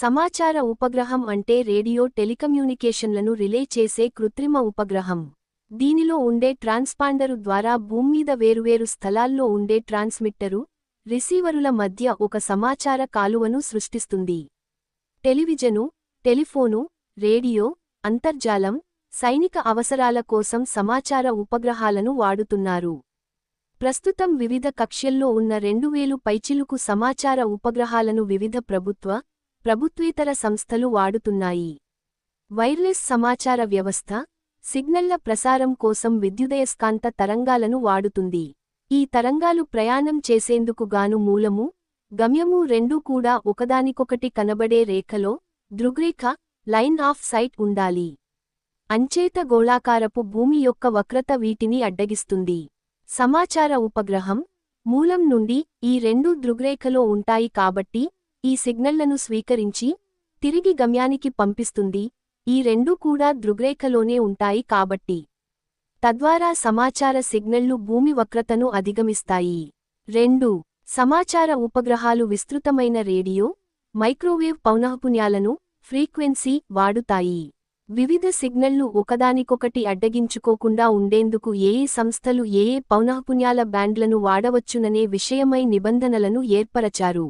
సమాచార ఉపగ్రహం అంటే రేడియో టెలికమ్యూనికేషన్లను రిలే చేసే కృత్రిమ ఉపగ్రహం. దీనిలో ఉండే ట్రాన్స్పాండరు ద్వారా భూమ్మీద వేరువేరు స్థలాల్లో ఉండే ట్రాన్స్మిట్టరు, రిసీవరుల మధ్య ఒక సమాచార కాలువను సృష్టిస్తుంది. టెలివిజను, టెలిఫోను, రేడియో, అంతర్జాలం, సైనిక అవసరాల కోసం సమాచార ఉపగ్రహాలను వాడుతున్నారు. ప్రస్తుతం వివిధ కక్ష్యల్లో ఉన్న 2000 పైచిలుకు సమాచార ఉపగ్రహాలను వివిధ ప్రభుత్వేతర సంస్థలు వాడుతున్నాయి. వైర్లెస్ సమాచార వ్యవస్థ, సిగ్నళ్ల ప్రసారం కోసం విద్యుదయస్కాంత తరంగాలను వాడుతుంది. ఈ తరంగాలు ప్రయాణం చేసేందుకు గాను మూలము, గమ్యము రెండూ కూడా ఒకదానికొకటి కనబడే రేఖలో, దృగ్రేఖ, లైన్ ఆఫ్ సైట్ ఉండాలి. అంచేత గోళాకారపు భూమి యొక్క వక్రత వీటిని అడ్డగిస్తుంది. సమాచార ఉపగ్రహం, మూలం నుండి ఈ రెండూ దృగ్రేఖలో ఉంటాయి కాబట్టి, ఈ సిగ్నళ్లను స్వీకరించి, తిరిగి గమ్యానికి పంపిస్తుంది. ఈ రెండూ కూడా దృగ్రేఖలోనే ఉంటాయి కాబట్టి. తద్వారా సమాచార సిగ్నళ్లు భూమి వక్రతను అధిగమిస్తాయి. 2. సమాచార ఉపగ్రహాలు విస్తృతమైన రేడియో, మైక్రోవేవ్ పౌనఃపున్యాలను, ఫ్రీక్వెన్సీ వాడుతాయి. వివిధ సిగ్నళ్లు ఒకదానికొకటి అడ్డగించుకోకుండా ఉండేందుకు ఏ సంస్థలు ఏ పౌనఃపున్యాల బ్యాండ్లను వాడవచ్చుననే విషయమై నిబంధనలను ఏర్పరచారు.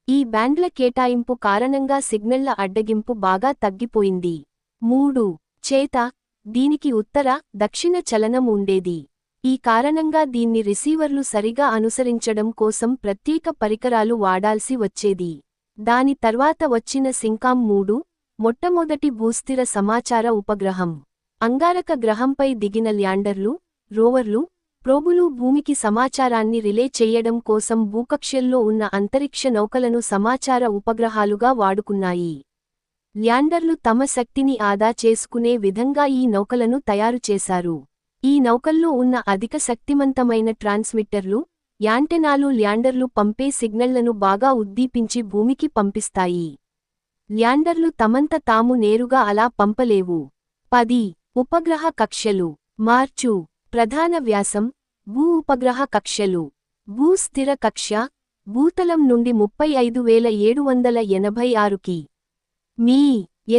ఈ బ్యాండ్ల కేటాయింపు కారణంగా సిగ్నళ్ల అడ్డగింపు బాగా తగ్గిపోయింది. 3. చేత దీనికి ఉత్తర, దక్షిణ చలనం ఉండేది. ఈ కారణంగా దీన్ని రిసీవర్లు సరిగా అనుసరించడం కోసం ప్రత్యేక పరికరాలు వాడాల్సి వచ్చేది. దాని తర్వాత వచ్చిన సింకామ్ 3, మొట్టమొదటి భూస్థిర సమాచార ఉపగ్రహం. అంగారక గ్రహంపై దిగిన ల్యాండర్లు, రోవర్లు, ప్రోబులు భూమికి సమాచారాన్ని రిలే చెయ్యడం కోసం భూకక్ష్యల్లో ఉన్న అంతరిక్ష నౌకలను సమాచార ఉపగ్రహాలుగా వాడుకున్నాయి. ల్యాండర్లు తమ శక్తిని ఆదా చేసుకునే విధంగా ఈ నౌకలను తయారుచేశారు. ఈ నౌకల్లో ఉన్న అధిక శక్తిమంతమైన ట్రాన్స్మిట్టర్లు, యాంటెనాలు ల్యాండర్లు పంపే సిగ్నళ్లను బాగా ఉద్దీపించి భూమికి పంపిస్తాయి. ల్యాండర్లు తమంత తాము నేరుగా అలా పంపలేవు. 10. ఉపగ్రహ కక్ష్యలు. మార్చు. ప్రధాన వ్యాసం, భూ ఉపగ్రహ కక్ష్యలు. భూ స్థిర కక్ష్య, భూతలం నుండి 35,786 మీ.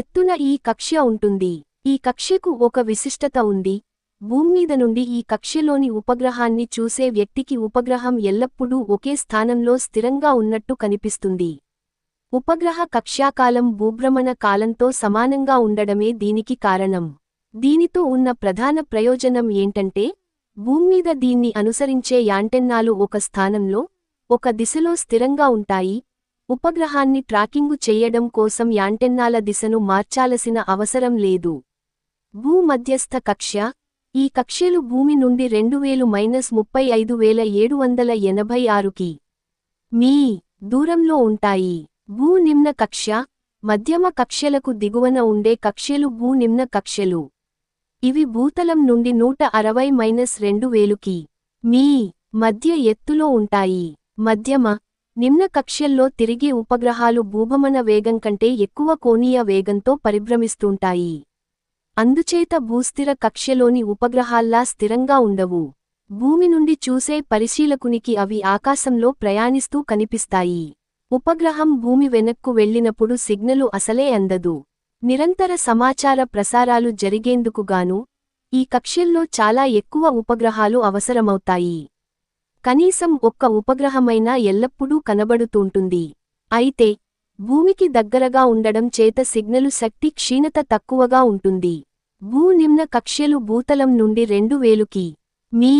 ఎత్తున ఈ కక్ష్య ఉంటుంది. ఈ కక్ష్యకు ఒక విశిష్టత ఉంది. భూమ్మీద నుండి ఈ కక్ష్యలోని ఉపగ్రహాన్ని చూసే వ్యక్తికి ఉపగ్రహం ఎల్లప్పుడూ ఒకే స్థానంలో స్థిరంగా ఉన్నట్టు కనిపిస్తుంది. ఉపగ్రహ కక్ష్యాకాలం భూభ్రమణ కాలంతో సమానంగా ఉండడమే దీనికి కారణం. దీనితో ఉన్న ప్రధాన ప్రయోజనం ఏంటంటే, భూమ్మీద దీన్ని అనుసరించే యాంటెన్నాలు ఒక స్థానంలో, ఒక దిశలో స్థిరంగా ఉంటాయి. ఉపగ్రహాన్ని ట్రాకింగు చెయ్యడం కోసం యాంటెన్నాల దిశను మార్చాల్సిన అవసరం లేదు. భూమధ్యస్థ కక్ష్య. ఈ కక్ష్యలు భూమి నుండి 20,35,786 మీ. దూరంలో ఉంటాయి. భూ నిమ్న కక్ష్య, మధ్యమ కక్ష్యలకు దిగువన ఉండే కక్ష్యలు భూ నిమ్న కక్ష్యలు. ఇవి భూతలం నుండి 160-2000 మీ. మధ్య ఎత్తులో ఉంటాయి. మధ్యమ, నిమ్న కక్ష్యల్లో తిరిగే ఉపగ్రహాలు భూభ్రమణ వేగం కంటే ఎక్కువ కోణీయ వేగంతో పరిభ్రమిస్తుంటాయి. అందుచేత భూస్థిర కక్ష్యలోని ఉపగ్రహాల్లా స్థిరంగా ఉండవు. భూమి నుండి చూసే పరిశీలకునికి అవి ఆకాశంలో ప్రయాణిస్తూ కనిపిస్తాయి. ఉపగ్రహం భూమి వెనక్కు వెళ్ళినప్పుడు సిగ్నలు అసలే అందదు. నిరంతర సమాచార ప్రసారాలు జరిగేందుకుగాను ఈ కక్ష్యల్లో చాలా ఎక్కువ ఉపగ్రహాలు అవసరమవుతాయి. కనీసం ఒక్క ఉపగ్రహమైనా ఎల్లప్పుడూ కనబడుతుంటుంది. అయితే భూమికి దగ్గరగా ఉండడం చేత సిగ్నలు శక్తి క్షీణత తక్కువగా ఉంటుంది. భూ నిమ్న కక్ష్యలు భూతలం నుండి 2000 మీ.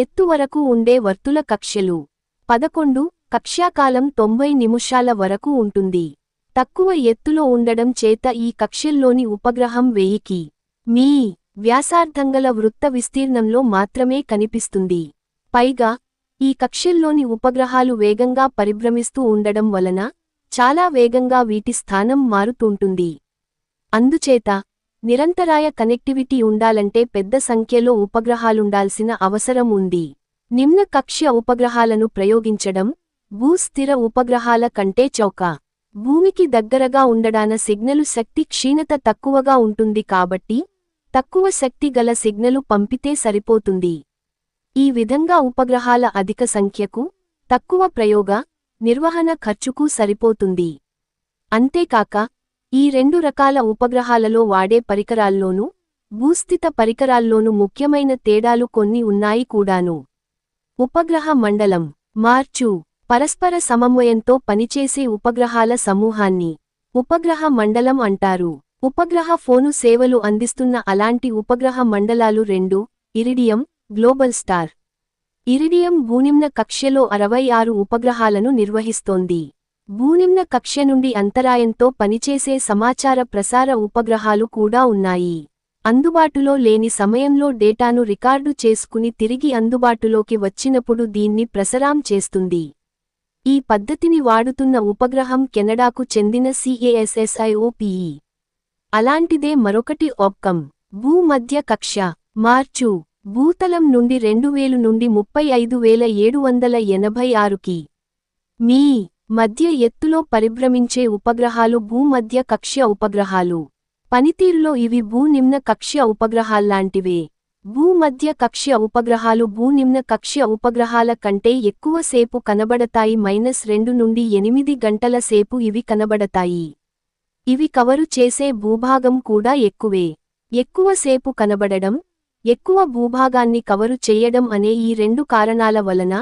ఎత్తు వరకు ఉండే వర్తుల కక్ష్యలు. 11. కక్ష్యాకాలం 90 నిమిషాల వరకు ఉంటుంది. తక్కువ ఎత్తులో ఉండడం చేత ఈ కక్ష్యల్లోని ఉపగ్రహం 1000 మీ. వ్యాసార్థంగల వృత్త విస్తీర్ణంలో మాత్రమే కనిపిస్తుంది. పైగా ఈ కక్ష్యల్లోని ఉపగ్రహాలు వేగంగా పరిభ్రమిస్తూ ఉండడం వలన చాలా వేగంగా వీటి స్థానం మారుతుంటుంది. అందుచేత నిరంతరాయ కనెక్టివిటీ ఉండాలంటే పెద్ద సంఖ్యలో ఉపగ్రహాలుండాల్సిన అవసరం ఉంది. నిమ్న కక్ష్య ఉపగ్రహాలను ప్రయోగించడం భూస్థిర ఉపగ్రహాల కంటే చౌక. భూమికి దగ్గరగా ఉండడాన సిగ్నలు శక్తి క్షీణత తక్కువగా ఉంటుంది కాబట్టి తక్కువ శక్తి గల సిగ్నలు పంపితే సరిపోతుంది. ఈ విధంగా ఉపగ్రహాల అధిక సంఖ్యకు తక్కువ ప్రయోగ, నిర్వహణ ఖర్చుకు సరిపోతుంది. అంతేకాక ఈ రెండు రకాల ఉపగ్రహాలలో వాడే పరికరాల్లోనూ భూస్థిత పరికరాల్లోనూ ముఖ్యమైన తేడాలు కొన్ని ఉన్నాయి కూడాను. ఉపగ్రహ మండలం మార్చు పరస్పర సమన్వయంతో పనిచేసే ఉపగ్రహాల సమూహాన్ని ఉపగ్రహ మండలం అంటారు. ఉపగ్రహ ఫోను సేవలు అందిస్తున్న అలాంటి ఉపగ్రహ మండలాలు రెండు: ఇరిడియం, గ్లోబల్ స్టార్. ఇరిడియం భూనిమ్న కక్ష్యలో 66 ఉపగ్రహాలను నిర్వహిస్తోంది. భూనిమ్న కక్ష్య నుండి అంతరాయంతో పనిచేసే సమాచార ప్రసార ఉపగ్రహాలు కూడా ఉన్నాయి. అందుబాటులో లేని సమయంలో డేటాను రికార్డు చేసుకుని తిరిగి అందుబాటులోకి వచ్చినప్పుడు దీన్ని ప్రసారం చేస్తుంది. ఈ పద్ధతిని వాడుతున్న ఉపగ్రహం కెనడాకు చెందిన CASSIOPE. అలాంటిదే మరొకటి OPCOM. భూమధ్య కక్ష్య మార్చు భూతలం నుండి 2000 నుండి 35,786 మీ. మధ్య ఎత్తులో పరిభ్రమించే ఉపగ్రహాలు భూమధ్య కక్ష్య ఉపగ్రహాలు. పనితీరులో ఇవి భూనిమ్న కక్ష్య ఉపగ్రహాల్లాంటివే. భూమధ్య కక్ష్య ఉపగ్రహాలు భూనిమ్న కక్ష్య ఉపగ్రహాల కంటే ఎక్కువ సేపు కనబడతాయి. -2 నుండి 8 గంటల సేపు ఇవి కనబడతాయి. ఇవి కవరు చేసే భూభాగం కూడా ఎక్కువే. ఎక్కువ సేపు కనబడడం, ఎక్కువ భూభాగాన్ని కవరు చెయ్యడం అనే ఈ రెండు కారణాల వలన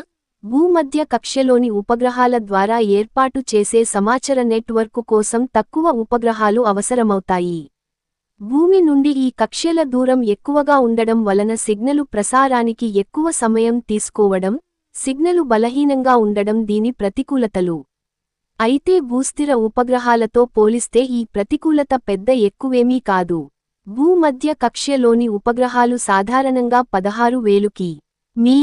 భూమధ్య కక్ష్యలోని ఉపగ్రహాల ద్వారా ఏర్పాటు చేసే సమాచార నెట్వర్కు కోసం తక్కువ ఉపగ్రహాలు అవసరమవుతాయి. భూమి నుండి ఈ కక్ష్యల దూరం ఎక్కువగా ఉండడం వలన సిగ్నలు ప్రసారానికి ఎక్కువ సమయం తీసుకోవడం, సిగ్నలు బలహీనంగా ఉండడం దీని ప్రతికూలతలు. అయితే భూస్థిర ఉపగ్రహాలతో పోలిస్తే ఈ ప్రతికూలత పెద్ద ఎక్కువేమీ కాదు. భూమధ్య కక్ష్యలోని ఉపగ్రహాలు సాధారణంగా 16,000 మీ.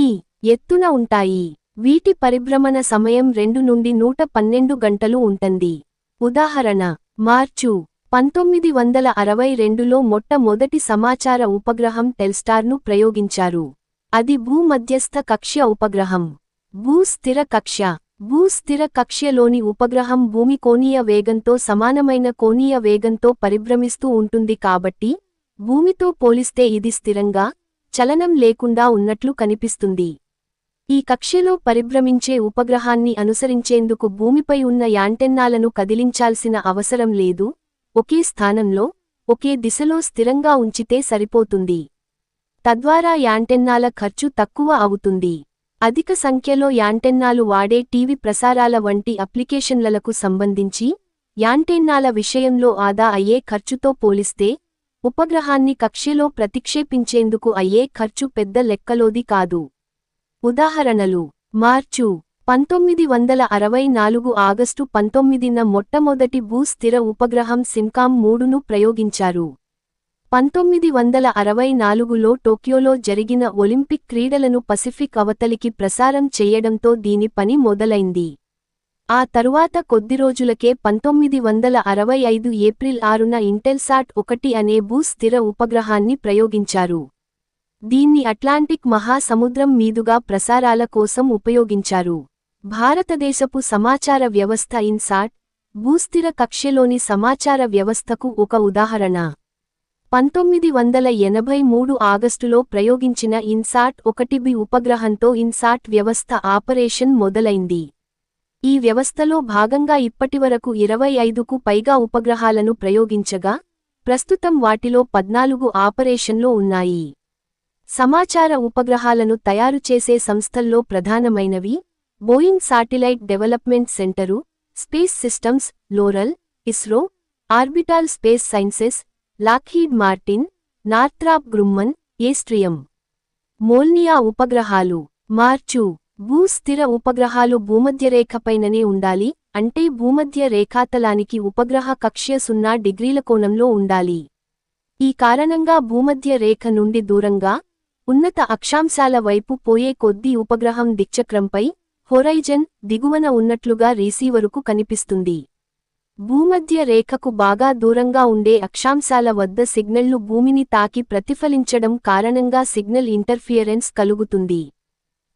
ఎత్తున ఉంటాయి. వీటి పరిభ్రమణ సమయం 2 నుండి 112 గంటలు ఉంటుంది. ఉదాహరణ: మార్చు 1962లో మొట్టమొదటి సమాచార ఉపగ్రహం టెల్స్టార్ను ప్రయోగించారు. అది భూమధ్యస్థ కక్ష్య ఉపగ్రహం. భూస్థిర కక్ష్య భూస్థిర కక్ష్యలోని ఉపగ్రహం భూమి కోణీయ వేగంతో సమానమైన కోణీయ వేగంతో పరిభ్రమిస్తూ ఉంటుంది కాబట్టి భూమితో పోలిస్తే ఇది స్థిరంగా, చలనం లేకుండా ఉన్నట్లు కనిపిస్తుంది. ఈ కక్ష్యలో పరిభ్రమించే ఉపగ్రహాన్ని అనుసరించేందుకు భూమిపై ఉన్న యాంటెన్నాలను కదిలించాల్సిన అవసరం లేదు. ఒకే స్థానంలో, ఒకే దిశలో స్థిరంగా ఉంచితే సరిపోతుంది. తద్వారా యాంటెన్నాల ఖర్చు తక్కువ అవుతుంది. అధిక సంఖ్యలో యాంటెన్నాలు వాడే టీవీ ప్రసారాల వంటి అప్లికేషన్లకు సంబంధించి యాంటెన్నాల విషయంలో ఆదా అయ్యే ఖర్చుతో పోలిస్తే ఉపగ్రహాన్ని కక్ష్యలో ప్రతిక్షేపించేందుకు అయ్యే ఖర్చు పెద్ద లెక్కలోది కాదు. ఉదాహరణలు: మార్చు 1964 ఆగస్టు 19న మొట్టమొదటి భూస్థిర ఉపగ్రహం సిన్కామ్ 3ను ప్రయోగించారు. 1964లో టోక్యోలో జరిగిన ఒలింపిక్ క్రీడలను పసిఫిక్ అవతలికి ప్రసారం చెయ్యడంతో దీని పని మొదలైంది. ఆ తరువాత కొద్ది రోజులకే 1965 ఏప్రిల్ 6న ఇంటెల్సాట్ 1 అనే భూస్థిర ఉపగ్రహాన్ని ప్రయోగించారు. దీన్ని అట్లాంటిక్ మహాసముద్రం మీదుగా ప్రసారాల కోసం ఉపయోగించారు. భారతదేశపు సమాచార వ్యవస్థ ఇన్సాట్, భూస్థిర కక్ష్యలోని సమాచార వ్యవస్థకు ఒక ఉదాహరణ. 1983 ఆగస్టులో ప్రయోగించిన ఇన్సాట్ 1B ఉపగ్రహంతో ఇన్సాట్ వ్యవస్థ ఆపరేషన్ మొదలైంది. ఈ వ్యవస్థలో భాగంగా ఇప్పటివరకు 25కు పైగా ఉపగ్రహాలను ప్రయోగించగా, ప్రస్తుతం వాటిలో 14 ఆపరేషన్లో ఉన్నాయి. సమాచార ఉపగ్రహాలను తయారుచేసే సంస్థల్లో ప్రధానమైనవి Boeing satellite development centre, space systems, Loral, ISRO, orbital space sciences, Lockheed Martin, Northrop Grumman, Astrium. Molniya ఉపగ్రహాలు. మార్చు భూస్థిర ఉపగ్రహాలు భూమధ్యరేఖపైననే ఉండాలి, అంటే భూమధ్య రేఖాతలానికి ఉపగ్రహ కక్ష్య 0 డిగ్రీల కోణంలో ఉండాలి. ఈ కారణంగా భూమధ్య రేఖ నుండి దూరంగా, ఉన్నత అక్షాంశాల వైపు పోయే కొద్దీ ఉపగ్రహం దిక్చక్రంపై, హొరైజన్, దిగువన ఉన్నట్లుగా రిసీవరుకు కనిపిస్తుంది. భూమధ్య రేఖకు బాగా దూరంగా ఉండే అక్షాంశాల వద్ద సిగ్నళ్లు భూమిని తాకి ప్రతిఫలించడం కారణంగా సిగ్నల్ ఇంటర్ఫియరెన్స్ కలుగుతుంది.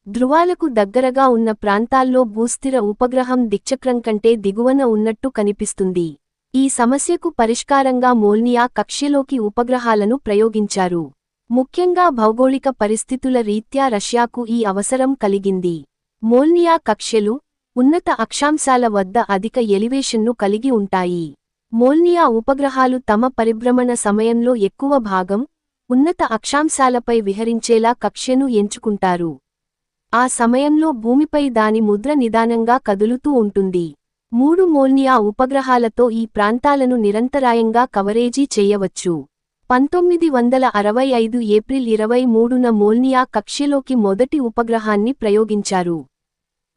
ధృవాలకు దగ్గరగా ఉన్న ప్రాంతాల్లో భూస్థిర ఉపగ్రహం దిక్చక్రం కంటే దిగువన ఉన్నట్టు కనిపిస్తుంది. ఈ సమస్యకు పరిష్కారంగా మోల్నియా కక్ష్యలోకి ఉపగ్రహాలను ప్రయోగించారు. ముఖ్యంగా భౌగోళిక పరిస్థితుల రీత్యా రష్యాకు ఈ అవసరం కలిగింది. మోల్నియా కక్ష్యలు, ఉన్నత అక్షాంశాల వద్ద అధిక ఎలివేషన్ను కలిగి ఉంటాయి. మోల్నియా ఉపగ్రహాలు తమ పరిభ్రమణ సమయంలో ఎక్కువ భాగం ఉన్నత అక్షాంశాలపై విహరించేలా కక్ష్యను ఎంచుకుంటారు. ఆ సమయంలో భూమిపై దాని ముద్ర నిదానంగా కదులుతూ ఉంటుంది. 3 మోల్నియా ఉపగ్రహాలతో ఈ ప్రాంతాలను నిరంతరాయంగా కవరేజీ చేయవచ్చు. 1965 ఏప్రిల్ 23న మోల్నియా కక్ష్యలోకి మొదటి ఉపగ్రహాన్ని ప్రయోగించారు.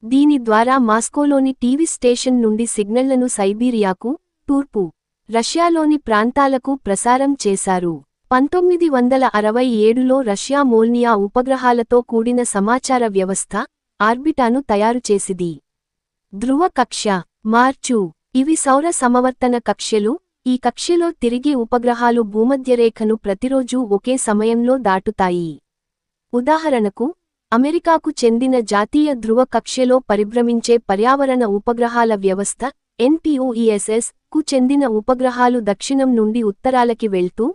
దీని ద్వారా మాస్కోలోని టీవీ స్టేషన్ నుండి సిగ్నళ్లను సైబీరియాకు, తూర్పు రష్యాలోని ప్రాంతాలకు ప్రసారం చేశారు. 1967లో రష్యా మోల్నియా ఉపగ్రహాలతో కూడిన సమాచార వ్యవస్థ, ఆర్బిటాను తయారుచేసిది. ధ్రువ కక్ష్య, మార్చు. ఇవి సౌర సమవర్తన కక్ష్యలు. ఈ కక్ష్యలో తిరిగే ఉపగ్రహాలు భూమధ్యరేఖను ప్రతిరోజూ ఒకే సమయంలో దాటుతాయి. ఉదాహరణకు, అమెరికాకు చెందిన జాతీయ ధ్రువ కక్ష్యలో పరిభ్రమించే పర్యావరణ ఉపగ్రహాల వ్యవస్థ ఎన్పిఓఇఎస్ఎస్ కు చెందిన ఉపగ్రహాలు దక్షిణం నుండి ఉత్తరాలకి వెళ్తూ,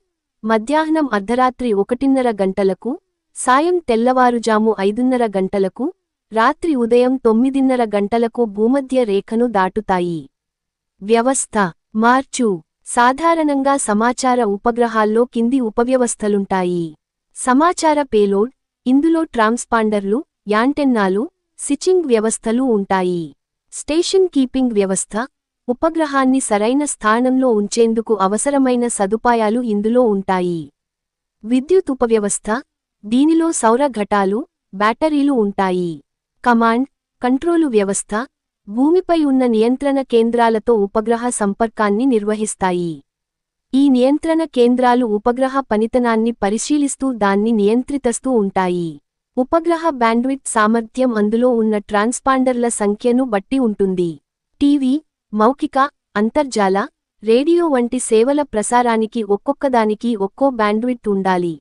మధ్యాహ్నం అర్ధరాత్రి 1:30 గంటలకు, సాయం తెల్లవారుజాము 5:30 గంటలకు, రాత్రి ఉదయం 9:30 గంటలకు భూమధ్య రేఖను దాటుతాయి. వ్యవస్థ, మార్చు. సాధారణంగా సమాచార ఉపగ్రహాల్లో కింది ఉపవ్యవస్థలుంటాయి. సమాచార పేలోడ్, ఇందులో ట్రాన్స్పాండర్లు, యాంటెన్నాలు, స్విచింగ్ వ్యవస్థలు ఉంటాయి. స్టేషన్ కీపింగ్ వ్యవస్థ, ఉపగ్రహాన్ని సరైన స్థానంలో ఉంచేందుకు అవసరమైన సదుపాయాలు ఇందులో ఉంటాయి. విద్యుత్ ఉపవ్యవస్థ, దీనిలో సౌర ఘటాలు, బ్యాటరీలు ఉంటాయి. కమాండ్, కంట్రోలు వ్యవస్థ, భూమిపై ఉన్న నియంత్రణ కేంద్రాలతో ఉపగ్రహ సంపర్కాన్ని నిర్వహిస్తాయి. ఈ నియంత్రణ కేంద్రాలు ఉపగ్రహ పనితనాన్ని పరిశీలిస్తూ దాన్ని నియంత్రితస్తూ ఉంటాయి. ఉపగ్రహ బ్యాండ్విడ్త్ సామర్థ్యం అందులో ఉన్న ట్రాన్స్పాండర్ల సంఖ్యను బట్టి ఉంటుంది. టీవీ, మౌఖిక, అంతర్జాల, రేడియో వంటి సేవల ప్రసారానికి ఒక్కొక్కదానికి ఒక్కో బ్యాండ్విడ్త్ ఉండాలి.